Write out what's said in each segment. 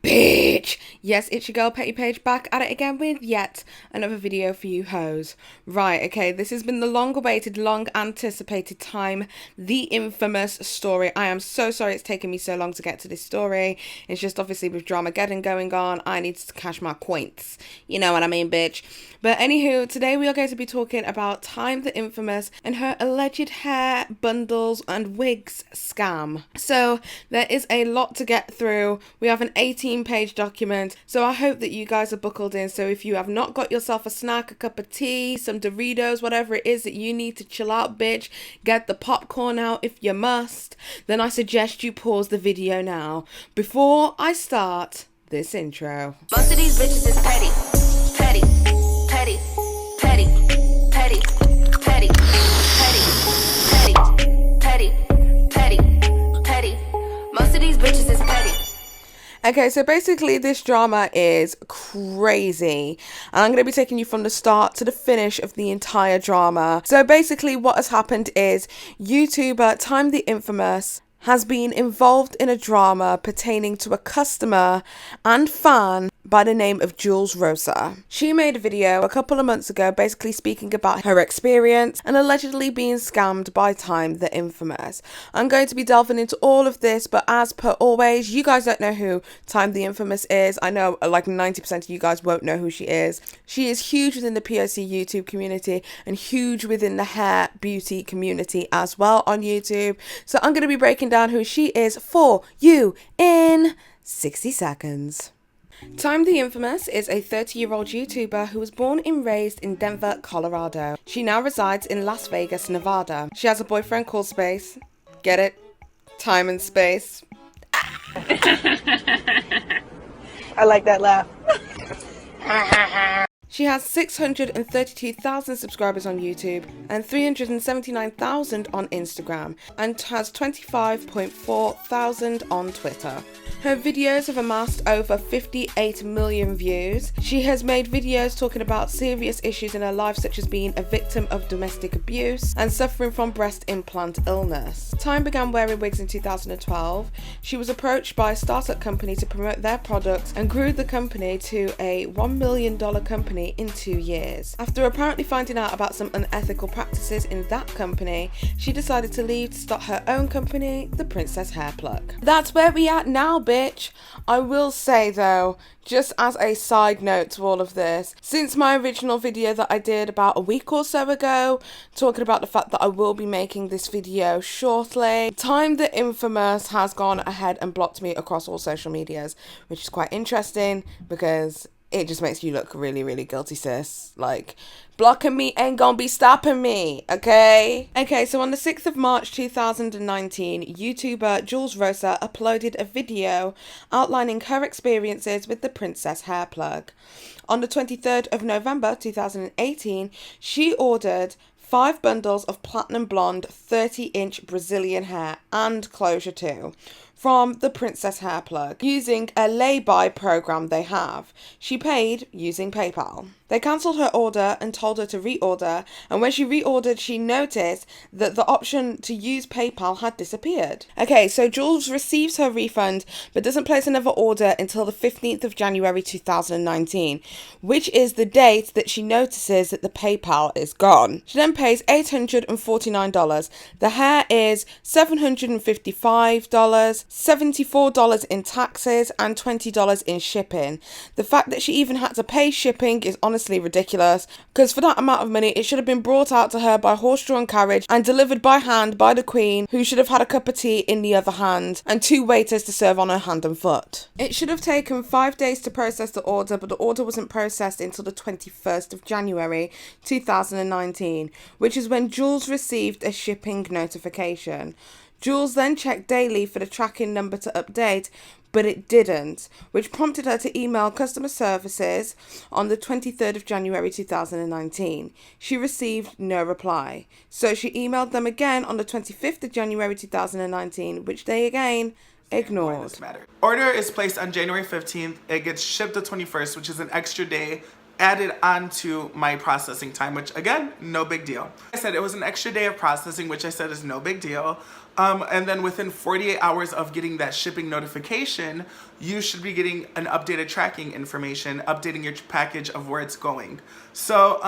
Bitch! Yes, it's your girl Petty Paige back at it again with yet another video for you hoes. Right, okay, this has been the long-awaited, long-anticipated Tyme, the infamous story. I am so sorry it's taken me so long to get to this story. It's just obviously with Dramageddon going on, I need to cash my coins. You know what I mean, bitch. But anywho, today we are going to be talking about Tyme the infamous and her alleged hair, bundles and wigs scam. So there is a lot to get through. We have an 18-page document, so I hope that you guys are buckled in. So if you have not got yourself a snack, a cup of tea, some Doritos, whatever it is that you need to chill out, bitch, get the popcorn out if you must, then I suggest you pause the video now before I start this intro. Most of these bitches is petty, petty, petty, petty, petty, petty, petty, petty, petty, petty, petty. Most of these bitches is petty. Okay, so basically this drama is crazy, and I'm going to be taking you from the start to the finish of the entire drama. So basically what has happened is YouTuber Tyme the Infamous has been involved in a drama pertaining to a customer and fan by the name of Jules Rosa. She made a video a couple of months ago basically speaking about her experience and allegedly being scammed by Tyme the Infamous. I'm going to be delving into all of this, but as per always, you guys don't know who Tyme the Infamous is. I know like 90% of you guys won't know who she is. She is huge within the POC YouTube community and huge within the hair beauty community as well on YouTube. So I'm going to be breaking down who she is for you in 60 seconds. Tyme the Infamous is a 30-year-old YouTuber who was born and raised in Denver, Colorado. She now resides in Las Vegas, Nevada. She has a boyfriend called Space. Get it? Time and space. I like that laugh. She has 632,000 subscribers on YouTube and 379,000 on Instagram and has 25.4 thousand on Twitter. Her videos have amassed over 58 million views. She has made videos talking about serious issues in her life, such as being a victim of domestic abuse and suffering from breast implant illness. Tyme began wearing wigs in 2012. She was approached by a startup company to promote their products and grew the company to a $1 million company in 2 years. After apparently finding out about some unethical practices in that company, she decided to leave to start her own company, the Princess Hair Plug. That's where we at now, bitch. I will say though, just as a side note to all of this, since my original video that I did about a week or so ago, talking about the fact that I will be making this video shortly, Tyme the Infamous has gone ahead and blocked me across all social medias, which is quite interesting because it just makes you look really, really guilty, sis. Like, blocking me ain't gonna be stopping me, okay? Okay, so on the 6th of March 2019, YouTuber Jules Rosa uploaded a video outlining her experiences with the Princess Hair Plug. On the 23rd of November 2018, she ordered 5 bundles of platinum blonde 30-inch Brazilian hair and closure too from the Princess Hair Plug using a lay-by program they have. She paid using PayPal. They cancelled her order and told her to reorder, and when she reordered, she noticed that the option to use PayPal had disappeared. Okay, so Jules receives her refund but doesn't place another order until the 15th of January 2019, which is the date that she notices that the PayPal is gone. She then pays $849. The hair is $755, $74 in taxes, and $20 in shipping. The fact that she even had to pay shipping is honestly ridiculous, because for that amount of money it should have been brought out to her by horse-drawn carriage and delivered by hand by the Queen, who should have had a cup of tea in the other hand and 2 waiters to serve on her hand and foot. It should have taken 5 days to process the order, but the order wasn't processed until the 21st of January 2019, which is when Jules received a shipping notification. Jules then checked daily for the tracking number to update, but it didn't, which prompted her to email customer services on the 23rd of January 2019. She received no reply, so she emailed them again on the 25th of January 2019, which they again ignored. Order is placed on January 15th. It gets shipped the 21st, which is an extra day added onto my processing time, which again, no big deal. I said it was an extra day of processing, which I said is no big deal. And then within 48 hours of getting that shipping notification, you should be getting an updated tracking information, updating your package of where it's going. So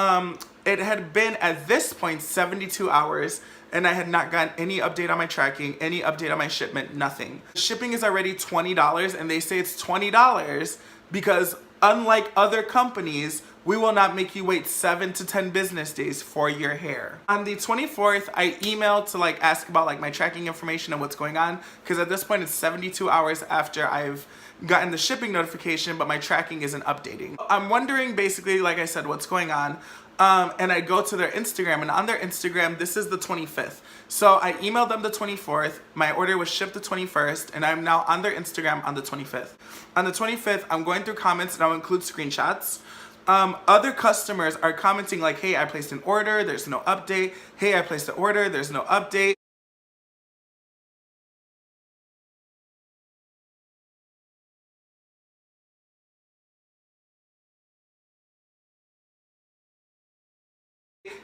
it had been at this point 72 hours and I had not gotten any update on my tracking, any update on my shipment, nothing. Shipping is already $20 and they say it's $20 because unlike other companies, we will not make you wait 7 to 10 business days for your hair. On the 24th, I emailed to ask about my tracking information and what's going on, because at this point it's 72 hours after I've gotten the shipping notification, but my tracking isn't updating. I'm wondering basically, like I said, what's going on. And I go to their Instagram, and on their Instagram, this is the 25th. So I emailed them the 24th, my order was shipped the 21st, and I'm now on their Instagram on the 25th. On the 25th, I'm going through comments, and I'll include screenshots. Other customers are commenting hey, I placed an order, there's no update. Hey, I placed an order, there's no update.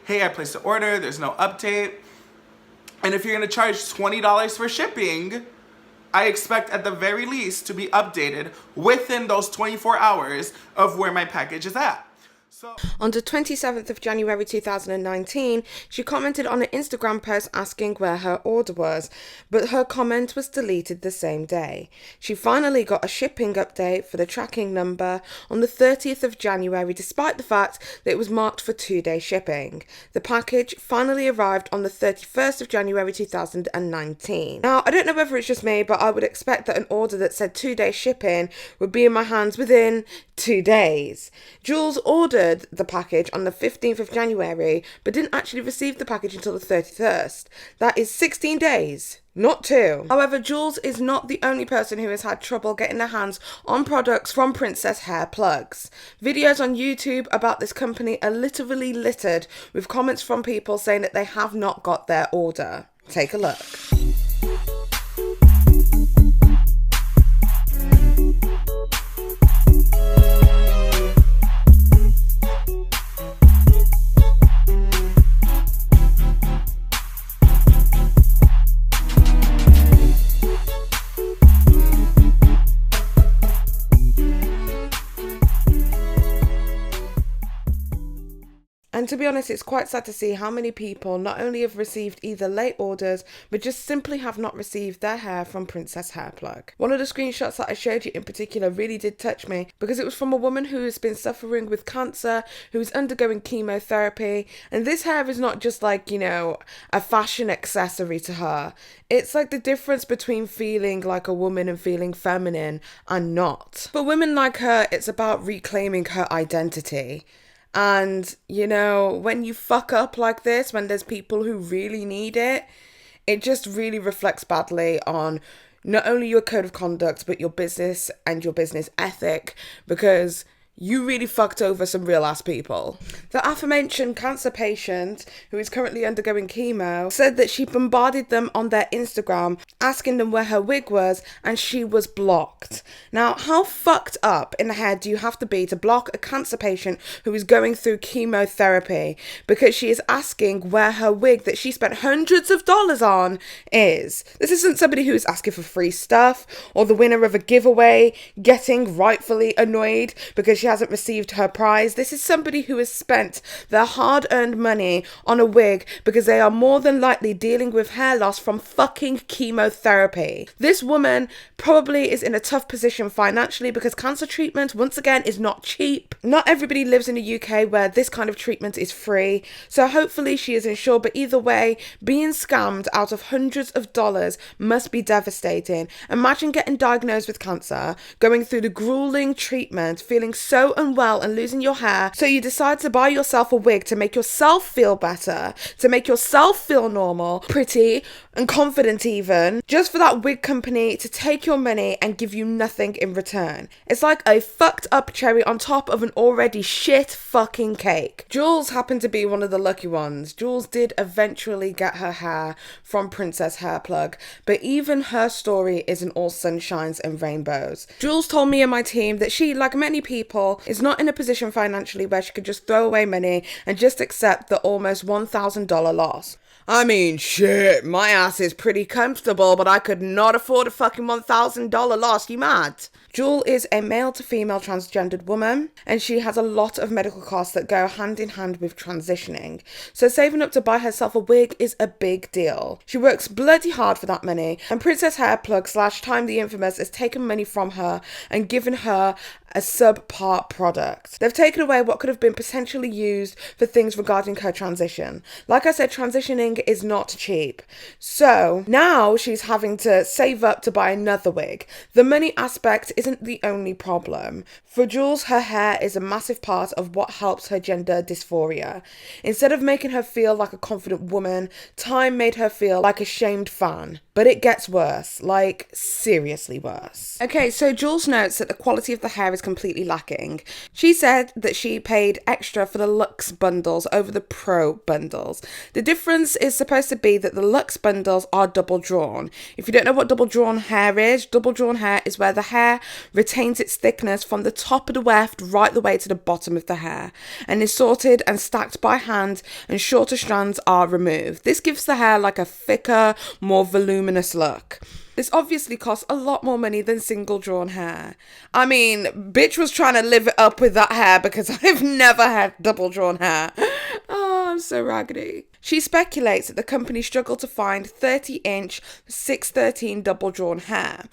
Hey, I placed an order, there's no update. And if you're gonna charge $20 for shipping, I expect at the very least to be updated within those 24 hours of where my package is at. On the 27th of January 2019, she commented on an Instagram post asking where her order was, but her comment was deleted the same day. She finally got a shipping update for the tracking number on the 30th of January, despite the fact that it was marked for 2-day shipping. The package finally arrived on the 31st of January 2019. Now, I don't know whether it's just me, but I would expect that an order that said 2-day shipping would be in my hands within 2 days. Jules ordered the package on the 15th of January, but didn't actually receive the package until the 31st. That is 16 days, not 2. However, Jules is not the only person who has had trouble getting their hands on products from Princess Hair Plugs. Videos on YouTube about this company are literally littered with comments from people saying that they have not got their order. Take a look. And to be honest, it's quite sad to see how many people not only have received either late orders, but just simply have not received their hair from Princess Hair Plug. One of the screenshots that I showed you in particular really did touch me, because it was from a woman who has been suffering with cancer, who is undergoing chemotherapy, and this hair is not just a fashion accessory to her. It's like the difference between feeling like a woman and feeling feminine and not. For women like her, it's about reclaiming her identity. And, when you fuck up like this, when there's people who really need it, it just really reflects badly on not only your code of conduct, but your business and your business ethic, because you really fucked over some real ass people. The aforementioned cancer patient, who is currently undergoing chemo, said that she bombarded them on their Instagram asking them where her wig was, and she was blocked. Now, how fucked up in the head do you have to be to block a cancer patient who is going through chemotherapy because she is asking where her wig that she spent hundreds of dollars on is? This isn't somebody who is asking for free stuff or the winner of a giveaway getting rightfully annoyed because she hasn't received her prize. This is somebody who has spent their hard-earned money on a wig because they are more than likely dealing with hair loss from fucking chemotherapy. This woman probably is in a tough position financially because cancer treatment, once again, is not cheap. Not everybody lives in the UK where this kind of treatment is free, so hopefully she is insured, but either way, being scammed out of hundreds of dollars must be devastating. Imagine getting diagnosed with cancer, going through the grueling treatment, feeling so unwell and losing your hair, so you decide to buy yourself a wig to make yourself feel better, to make yourself feel normal, pretty, and confident even, just for that wig company to take your money and give you nothing in return. It's like a fucked up cherry on top of an already shit fucking cake. Jules happened to be one of the lucky ones. Jules did eventually get her hair from Princess Hair Plug, but even her story isn't all sunshines and rainbows. Jules told me and my team that she, like many people, is not in a position financially where she could just throw away money and just accept the almost $1,000 loss. I mean, shit, my ass is pretty comfortable, but I could not afford a fucking $1,000 loss, you mad? Jewel is a male to female transgendered woman, and she has a lot of medical costs that go hand in hand with transitioning. So saving up to buy herself a wig is a big deal. She works bloody hard for that money, and Princess Hair Plug / Tymetheinfamous has taken money from her and given her a subpar product. They've taken away what could have been potentially used for things regarding her transition. Like I said, transitioning is not cheap. So now she's having to save up to buy another wig. The money aspect isn't the only problem. For Jules, her hair is a massive part of what helps her gender dysphoria. Instead of making her feel like a confident woman, Tyme made her feel like a shamed fan. But it gets worse, like seriously worse. Okay, so Jules notes that the quality of the hair is completely lacking. She said that she paid extra for the Luxe bundles over the Pro bundles. The difference is supposed to be that the Luxe bundles are double drawn. If you don't know what double drawn hair is where the hair retains its thickness from the top of the weft right the way to the bottom of the hair and is sorted and stacked by hand, and shorter strands are removed. This gives the hair like a thicker, more voluminous look. This obviously costs a lot more money than single drawn hair. I mean, bitch was trying to live it up with that hair because I've never had double drawn hair. Oh, I'm so raggedy. She speculates that the company struggled to find 30-inch 613 double drawn hair.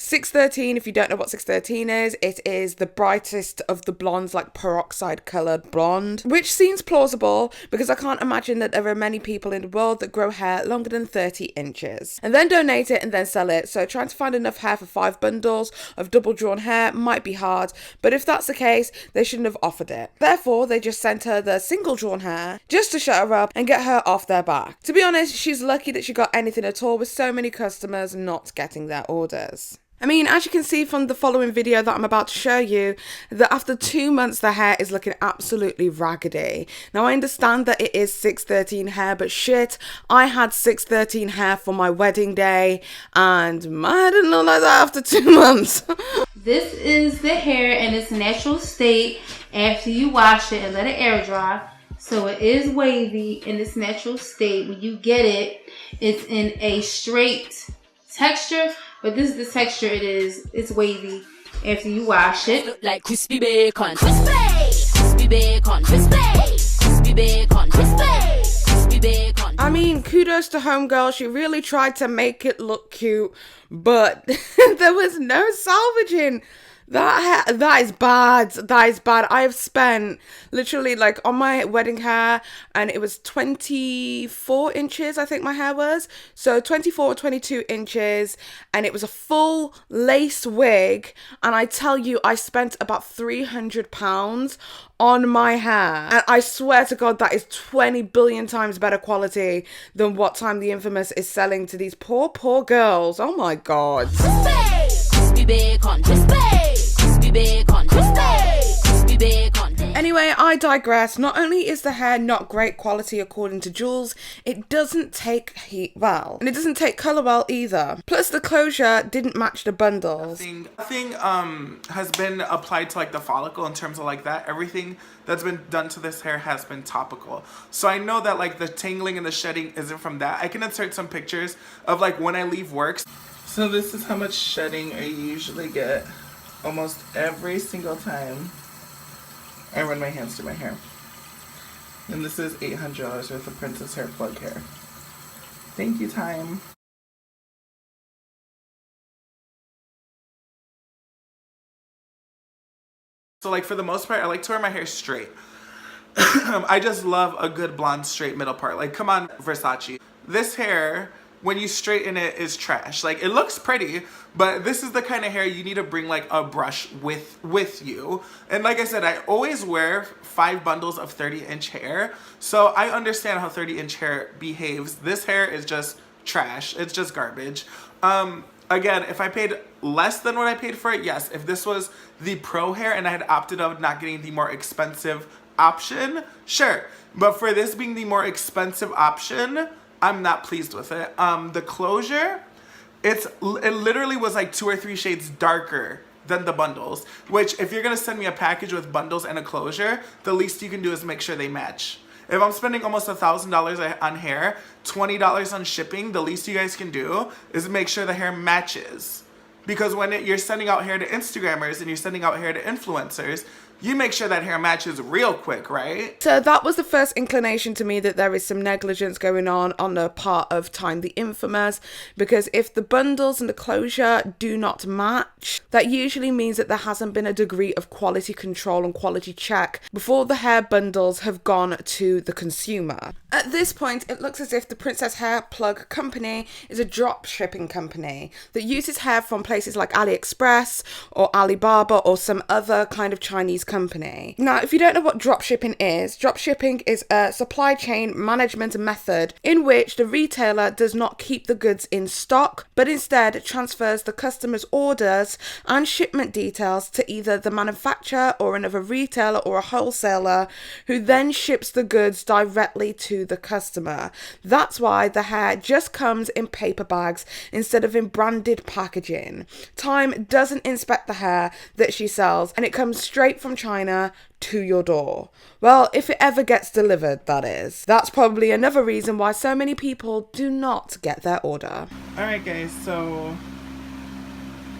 613, if you don't know what 613 is, it is the brightest of the blondes, like peroxide coloured blonde, which seems plausible because I can't imagine that there are many people in the world that grow hair longer than 30 inches and then donate it and then sell it. So trying to find enough hair for 5 bundles of double drawn hair might be hard, but if that's the case, they shouldn't have offered it. Therefore, they just sent her the single drawn hair just to shut her up and get her off their back. To be honest, she's lucky that she got anything at all with so many customers not getting their orders. I mean, as you can see from the following video that I'm about to show you, that after 2 months, the hair is looking absolutely raggedy. Now, I understand that it is 613 hair, but shit, I had 613 hair for my wedding day, and I didn't look like that after 2 months. This is the hair in its natural state after you wash it and let it air dry. So it is wavy in its natural state. When you get it, it's in a straight texture. But this is the texture it is. It's wavy after you wash it. Like crispy bacon. Crispy bacon. Crispy bacon. Crispy bacon. I mean, kudos to homegirl. She really tried to make it look cute, but there was no salvaging. That is bad. That is bad. I have spent literally like on my wedding hair, and it was 24 inches, I think my hair was. So 24 or 22 inches, and it was a full lace wig. And I tell you, I spent about £300 on my hair. And I swear to God, that is 20 billion times better quality than what Tymetheinfamous is selling to these poor girls. Oh my God. Crispy bacon. Crispy bacon. Crispy bacon. Anyway, I digress. Not only is the hair not great quality according to Jules, it doesn't take heat well. And it doesn't take colour well either. Plus the closure didn't match the bundles. Nothing has been applied to like the follicle in terms of like that. Everything that's been done to this hair has been topical. So I know that like the tangling and the shedding isn't from that. I can insert some pictures of like when I leave work. So this is how much shedding I usually get almost every single time I run my hands through my hair. And this is $800 worth of Princess Hair Plug hair. Thank you, Tyme. So like for the most part, I like to wear my hair straight. I just love a good blonde straight middle part. Like come on, Versace. This hair, when you straighten it, is trash. Like it looks pretty, but this is the kind of hair you need to bring like a brush with you. And like I said, I always wear 5 bundles of 30-inch hair. So I understand how 30-inch hair behaves. This hair is just trash. It's just garbage. Again, if I paid less than what I paid for it, yes. If this was the pro hair and I had opted out of not getting the more expensive option, sure. But for this being the more expensive option, I'm not pleased with it. The closure, it literally was like 2 or 3 shades darker than the bundles, which if you're gonna send me a package with bundles and a closure, the least you can do is make sure they match. If I'm spending almost $1,000 on hair, $20 on shipping, the least you guys can do is make sure the hair matches. Because when you're sending out hair to Instagrammers and you're sending out hair to influencers, you make sure that hair matches real quick, right? So that was the first inclination to me that there is some negligence going on the part of Tymetheinfamous, because if the bundles and the closure do not match, that usually means that there hasn't been a degree of quality control and quality check before the hair bundles have gone to the consumer. At this point, it looks as if the Princess Hair Plug company is a drop shipping company that uses hair from places like AliExpress or Alibaba or some other kind of Chinese company. Now, if you don't know what dropshipping is a supply chain management method in which the retailer does not keep the goods in stock, but instead transfers the customer's orders and shipment details to either the manufacturer or another retailer or a wholesaler, who then ships the goods directly to the customer. That's why the hair just comes in paper bags instead of in branded packaging. Tyme doesn't inspect the hair that she sells, and it comes straight from China to your door. Well, if it ever gets delivered, that is. That's probably another reason why so many people do not get their order. Alright guys, so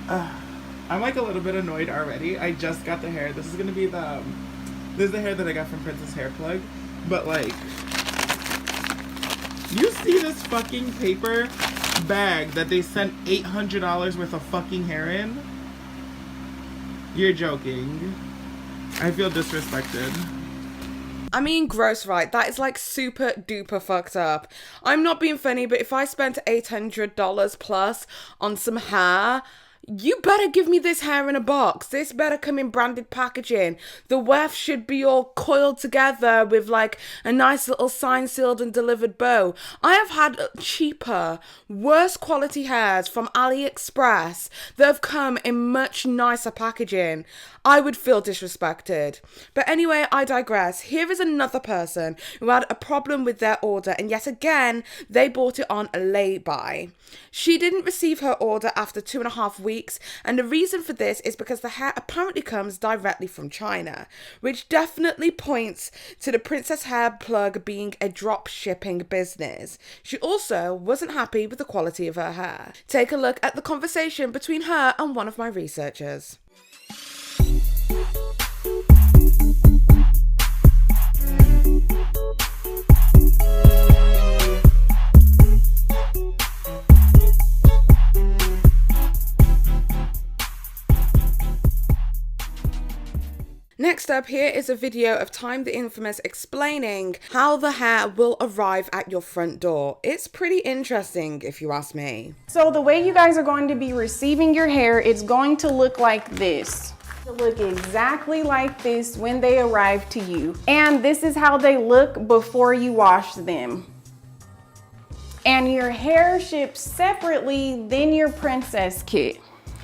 I'm like a little bit annoyed already. I just got the hair. This is gonna be this is the hair that I got from Princess Hair Plug. But like, you see this fucking paper bag that they sent $800 worth of fucking hair in? You're joking. I feel disrespected. I mean, gross, right? That is like super duper fucked up. I'm not being funny, but if I spent $800 plus on some hair, you better give me this hair in a box. This better come in branded packaging. The weft should be all coiled together with like a nice little signed, sealed and delivered bow. I have had cheaper, worse quality hairs from AliExpress that have come in much nicer packaging. I would feel disrespected. But anyway, I digress. Here is another person who had a problem with their order, and yet again, they bought it on a lay-by. She didn't receive her order after 2.5 weeks, and the reason for this is because the hair apparently comes directly from China, which definitely points to the Princess Hair Plug being a drop shipping business. She also wasn't happy with the quality of her hair. Take a look at the conversation between her and one of my researchers. Next up, here is a video of Tymetheinfamous explaining how the hair will arrive at your front door. It's pretty interesting, if you ask me. So the way you guys are going to be receiving your hair, it's going to look like this. It'll look exactly like this when they arrive to you. And this is how they look before you wash them. And your hair ships separately than your princess kit.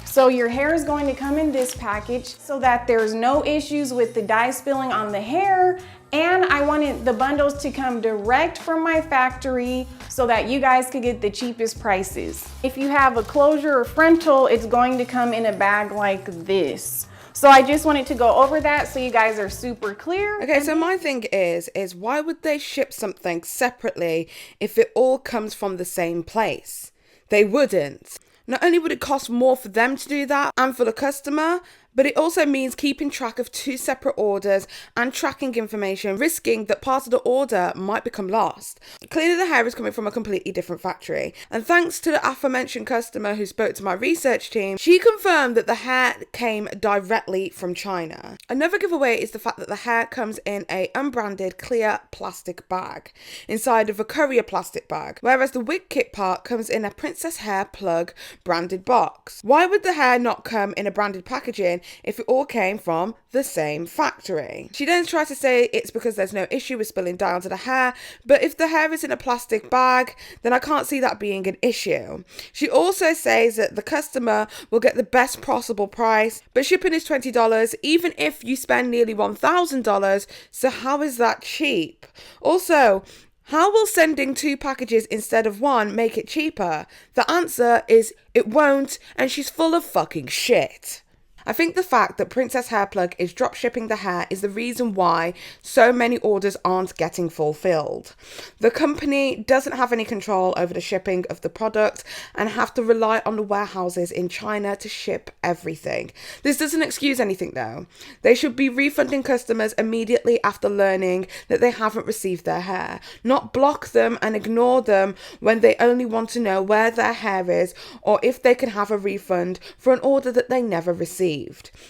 So your hair is going to come in this package so that there's no issues with the dye spilling on the hair. And I wanted the bundles to come direct from my factory so that you guys could get the cheapest prices. If you have a closure or frontal, it's going to come in a bag like this. So I just wanted to go over that so you guys are super clear. Okay, so my thing is why would they ship something separately if it all comes from the same place? They wouldn't. Not only would it cost more for them to do that and for the customer, but it also means keeping track of 2 separate orders and tracking information, risking that part of the order might become lost. Clearly the hair is coming from a completely different factory. And thanks to the aforementioned customer who spoke to my research team, she confirmed that the hair came directly from China. Another giveaway is the fact that the hair comes in a unbranded clear plastic bag inside of a courier plastic bag, whereas the wig kit part comes in a Princess Hair Plug branded box. Why would the hair not come in a branded packaging if it all came from the same factory. She then tries to say it's because there's no issue with spilling dye onto the hair, but if the hair is in a plastic bag, then I can't see that being an issue. She also says that the customer will get the best possible price, but shipping is $20 even if you spend nearly $1,000, so how is that cheap? Also, how will sending 2 packages instead of 1 make it cheaper? The answer is it won't, and she's full of fucking shit. I think the fact that Princess Hair Plug is drop shipping the hair is the reason why so many orders aren't getting fulfilled. The company doesn't have any control over the shipping of the product and have to rely on the warehouses in China to ship everything. This doesn't excuse anything though. They should be refunding customers immediately after learning that they haven't received their hair, not block them and ignore them when they only want to know where their hair is or if they can have a refund for an order that they never received.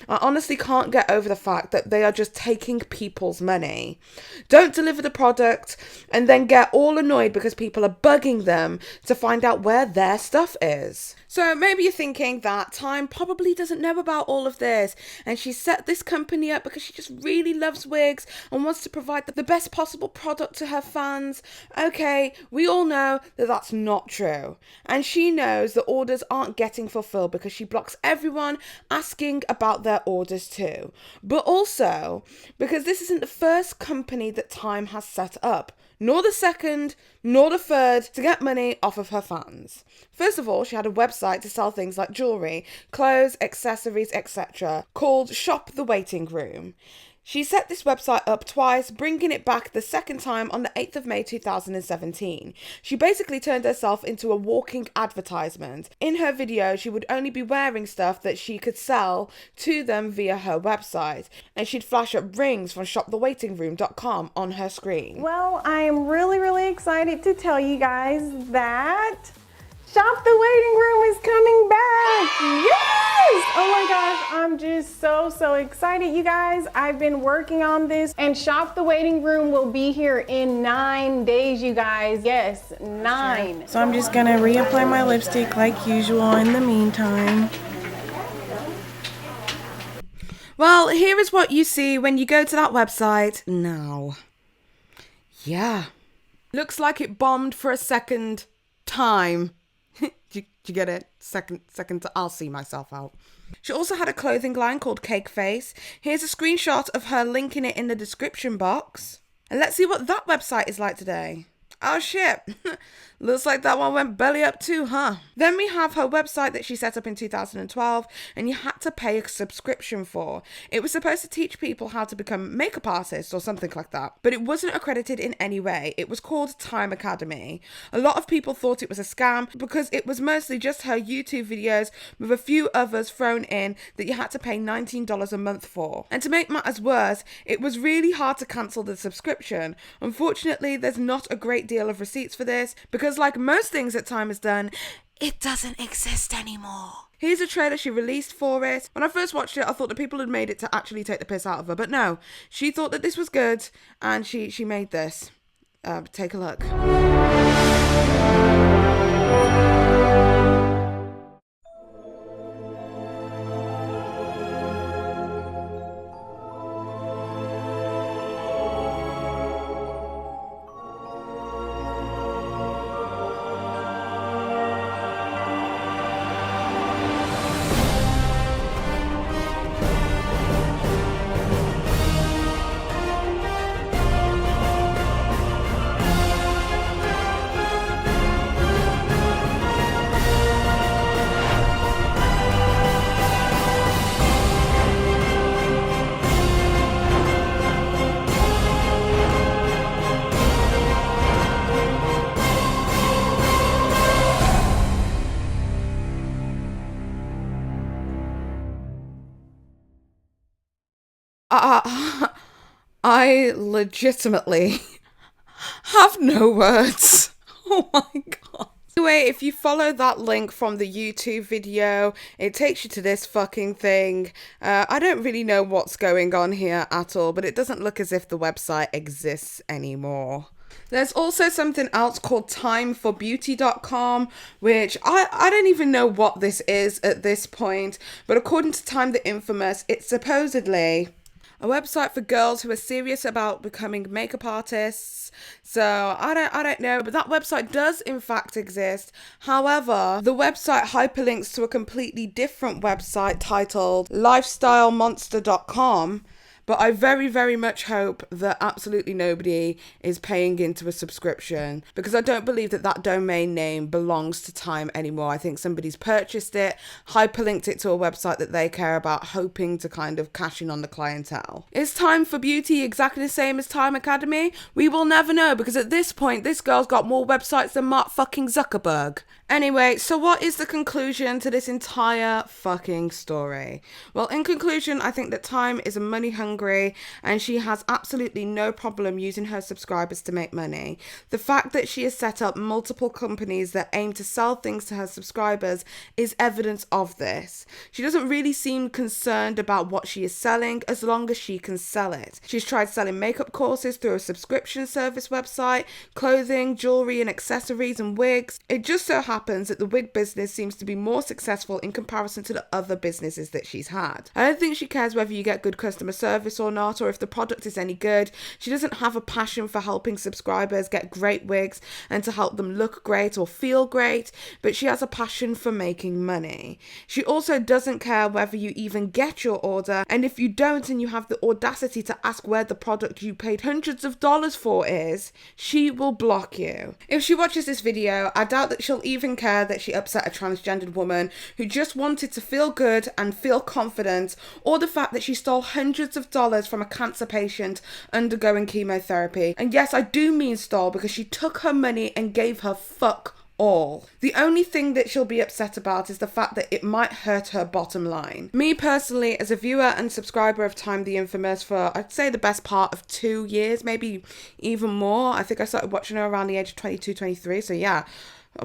I honestly can't get over the fact that they are just taking people's money. Don't deliver the product and then get all annoyed because people are bugging them to find out where their stuff is. So maybe you're thinking that Tyme probably doesn't know about all of this and she set this company up because she just really loves wigs and wants to provide the best possible product to her fans. Okay, we all know that that's not true. And she knows that orders aren't getting fulfilled because she blocks everyone asking about their orders too. But also because this isn't the first company that Tyme has set up, nor the second, nor the third, to get money off of her fans. First of all, she had a website to sell things like jewellery, clothes, accessories, etc., called Shop the Waiting Room. She set this website up twice, bringing it back the second time on the 8th of May 2017. She basically turned herself into a walking advertisement. In her video, she would only be wearing stuff that she could sell to them via her website, and she'd flash up rings from shopthewaitingroom.com on her screen. Well, I am really excited to tell you guys that Shop the Waiting Room is coming back. Yes! Oh my gosh, I'm just so excited, you guys. I've been working on this, and Shop the Waiting Room will be here in 9 days, you guys. Yes, 9. So I'm just gonna reapply my lipstick like usual in the meantime. Well, here is what you see when you go to that website now. Yeah. Looks like it bombed for a second time. Do you get it? Second, I'll see myself out. She also had a clothing line called Cake Face. Here's a screenshot of her linking it in the description box. And let's see what that website is like today. Oh shit, looks like that one went belly up too, huh? Then we have her website that she set up in 2012 and you had to pay a subscription for. It was supposed to teach people how to become makeup artists or something like that, but it wasn't accredited in any way. It was called Tyme Academy. A lot of people thought it was a scam because it was mostly just her YouTube videos with a few others thrown in that you had to pay $19 a month for. And to make matters worse, it was really hard to cancel the subscription. Unfortunately, there's not a great deal of receipts for this because, like most things that Tyme has done, it doesn't exist anymore. Here's a trailer she released for it. When I first watched it, I thought that people had made it to actually take the piss out of her, but no, she thought that this was good and she made this. Take a look. I legitimately have no words. Oh my god. Anyway, if you follow that link from the YouTube video, it takes you to this fucking thing. I don't really know what's going on here at all, but it doesn't look as if the website exists anymore. There's also something else called TymeForBeauty.com, which I don't even know what this is at this point, but according to Tyme the Infamous, it's supposedly a website for girls who are serious about becoming makeup artists. So I don't know, but that website does in fact exist. However, the website hyperlinks to a completely different website titled lifestylemonster.com. But I very, very much hope that absolutely nobody is paying into a subscription, because I don't believe that that domain name belongs to Tyme anymore. I think somebody's purchased it, hyperlinked it to a website that they care about, hoping to kind of cash in on the clientele. Is Tyme for Beauty exactly the same as Tyme Academy? We will never know, because at this point, this girl's got more websites than Mark fucking Zuckerberg. Anyway, so what is the conclusion to this entire fucking story? Well, in conclusion, I think that Tyme is money hungry and she has absolutely no problem using her subscribers to make money. The fact that she has set up multiple companies that aim to sell things to her subscribers is evidence of this. She doesn't really seem concerned about what she is selling as long as she can sell it. She's tried selling makeup courses through a subscription service website, clothing, jewelry and accessories and wigs. It just so happens that the wig business seems to be more successful in comparison to the other businesses that she's had. I don't think she cares whether you get good customer service or not, or if the product is any good. She doesn't have a passion for helping subscribers get great wigs and to help them look great or feel great, but she has a passion for making money. She also doesn't care whether you even get your order, and if you don't and you have the audacity to ask where the product you paid hundreds of dollars for is, she will block you. If she watches this video, I doubt that she'll even care that she upset a transgendered woman who just wanted to feel good and feel confident, or the fact that she stole hundreds of dollars from a cancer patient undergoing chemotherapy. And yes, I do mean stole, because she took her money and gave her fuck all. The only thing that she'll be upset about is the fact that it might hurt her bottom line. Me personally, as a viewer and subscriber of Tyme the Infamous for, I'd say, the best part of 2 years, maybe even more. I think I started watching her around the age of 22, 23, so yeah,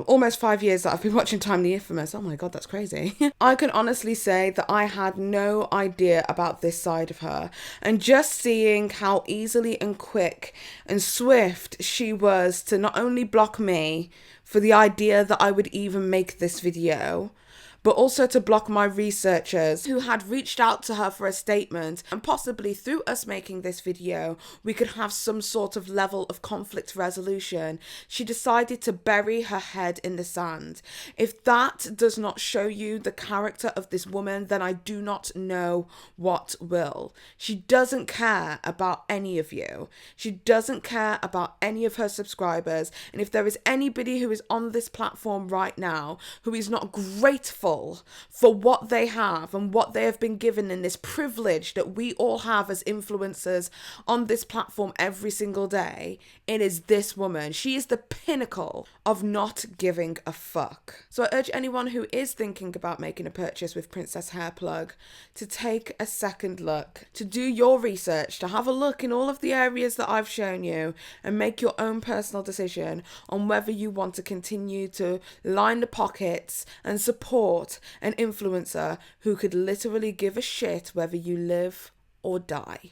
almost 5 years that I've been watching Tyme the Infamous. Oh my god, that's crazy. I can honestly say that I had no idea about this side of her, and just seeing how easily and quick and swift she was to not only block me for the idea that I would even make this video, but also to block my researchers who had reached out to her for a statement, and possibly through us making this video, we could have some sort of level of conflict resolution. She decided to bury her head in the sand. If that does not show you the character of this woman, then I do not know what will. She doesn't care about any of you. She doesn't care about any of her subscribers. And if there is anybody who is on this platform right now who is not grateful for what they have and what they have been given in this privilege that we all have as influencers on this platform every single day, it is this woman. She is the pinnacle of not giving a fuck. So I urge anyone who is thinking about making a purchase with Princess Hair Plug to take a second look, to do your research, to have a look in all of the areas that I've shown you and make your own personal decision on whether you want to continue to line the pockets and support an influencer who could literally give a shit whether you live or die.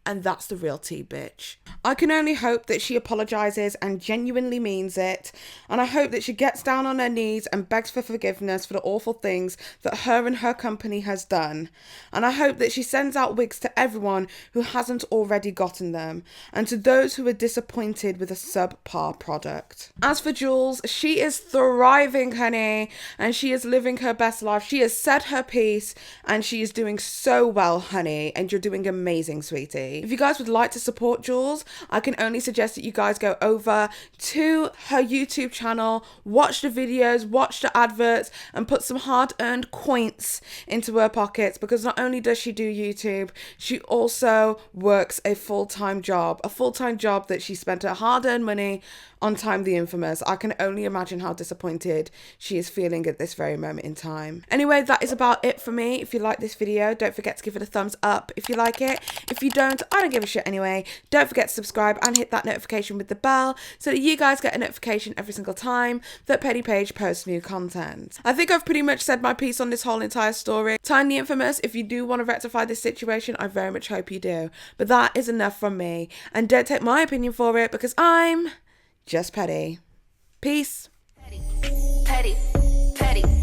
And that's the real tea, bitch. I can only hope that she apologizes and genuinely means it. And I hope that she gets down on her knees and begs for forgiveness for the awful things that her and her company has done. And I hope that she sends out wigs to everyone who hasn't already gotten them, and to those who are disappointed with a subpar product. As for Jules, she is thriving, honey, and she is living her best life. She has said her piece and she is doing so well, honey, and you're doing amazing, sweetie. If you guys would like to support Jules, I can only suggest that you guys go over to her YouTube channel, watch the videos, watch the adverts, and put some hard-earned coins into her pockets, because not only does she do YouTube, she also works a full-time job that she spent her hard-earned money on Tyme the Infamous. I can only imagine how disappointed she is feeling at this very moment in time. Anyway, that is about it for me. If you like this video, don't forget to give it a thumbs up if you like it. If you don't, But I don't give a shit anyway. Don't forget to subscribe and hit that notification with the bell so that you guys get a notification every single time that Petty Paige posts new content. I think I've pretty much said my piece on this whole entire story. Tymetheinfamous, if you do want to rectify this situation, I very much hope you do. But that is enough from me. And don't take my opinion for it because I'm just petty. Peace. Petty, petty, petty.